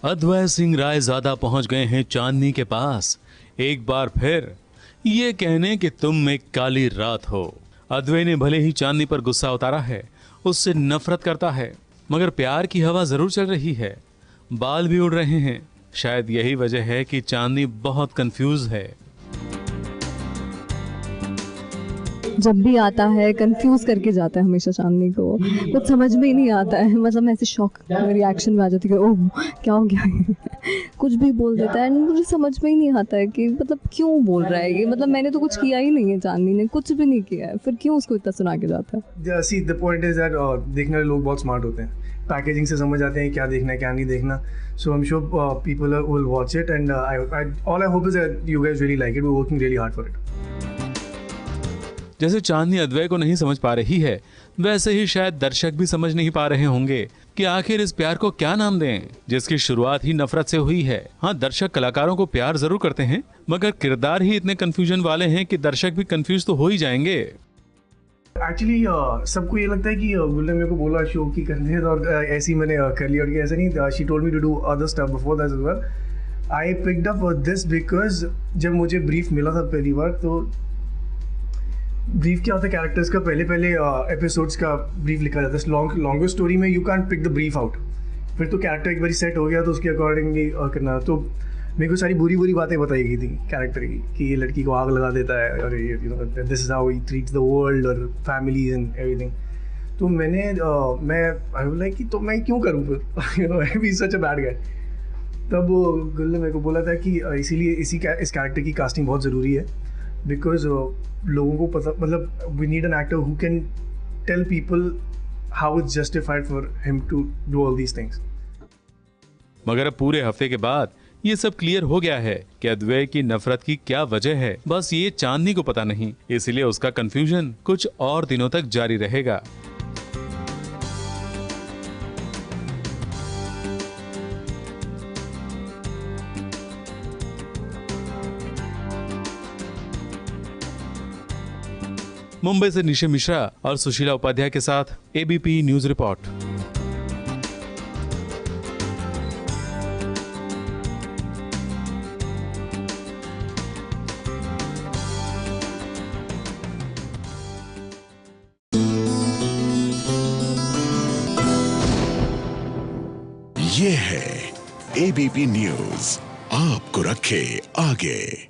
अद्वैत सिंह रायजादा पहुंच गए हैं चांदनी के पास, एक बार फिर ये कहने कि तुम एक काली रात हो। अद्वैत ने भले ही चांदनी पर गुस्सा उतारा है, उससे नफरत करता है, मगर प्यार की हवा जरूर चल रही है, बाल भी उड़ रहे हैं। शायद यही वजह है कि चांदनी बहुत कंफ्यूज है। जब भी आता है कंफ्यूज करके जाता है हमेशा चांदनी को, कुछ समझ में ही नहीं आता है। मतलब मैं ऐसे शॉक रिएक्शन में आ जाती है कि ओह क्या हो गया है। कुछ भी बोल देता है, मुझे समझ में ही नहीं आता है कि मतलब क्यों बोल रहा है ये। मतलब मैंने तो कुछ किया ही नहीं है, चांदनी ने कुछ भी नहीं किया है, फिर क्यों उसको इतना सुना के जाता है। See the point is that देखने वाले लोग बहुत स्मार्ट होते हैं, पैकेजिंग से समझ आते हैं क्या देखना है क्या नहीं देखना। So I am sure people will watch it and all I hope is that you guys really like it, we are working really hard for it. जैसे चांदनी अद्वैत को नहीं समझ पा रही है, वैसे ही शायद दर्शक भी समझ नहीं पा रहे होंगे कि आखिर इस प्यार को क्या नाम दें, जिसकी शुरुआत ही नफरत से हुई है। हाँ, दर्शक कलाकारों को प्यार जरूर करते हैं, मगर किरदार ही इतने कंफ्यूजन वाले हैं कि दर्शक भी कंफ्यूज तो हो ही जाएंगे। एक्चुअली सबको ये लगता है कि गुल ने मेरे को बोला शो की करने और ऐसे ही मैंने कर लिया, और ऐसा नहीं। She told me to do other stuff before that as well. I picked up this because जब मुझे ब्रीफ मिला था पहली बार, तो ब्रीफ क्या होता है कैरेक्टर्स का, पहले एपिसोड्स का ब्रीफ लिखा जाता है। लॉन्गर स्टोरी में you can pick the brief out, फिर तो कैरेक्टर एक बार सेट हो गया तो उसके अकॉर्डिंगली करना। तो मेरे को सारी बुरी बातें बताई गई थी कैरेक्टर की कि ये लड़की को आग लगा देता है और ये this is how he treats the world और फैमिलीज एंड एवरीथिंग। तो मैं आई वाज लाइक कि तो मैं क्यों करूँ फिर, आई B such a bad guy. तब गुल ने मेरे को बोला था कि इसीलिए इस कैरेक्टर की कास्टिंग बहुत ज़रूरी है, बिकॉज लोगों को पता, मतलब we need an actor who can tell people how it's justified for him to do all these things. मगर अब पूरे हफ्ते के बाद ये सब क्लियर हो गया है कि अद्वैत की नफरत की क्या वजह है। बस ये चांदनी को पता नहीं, इसलिए उसका कंफ्यूजन कुछ और दिनों तक जारी रहेगा। मुंबई से निशे मिश्रा और सुशीला उपाध्याय के साथ एबीपी न्यूज रिपोर्ट। ये है एबीपी न्यूज, आपको रखे आगे।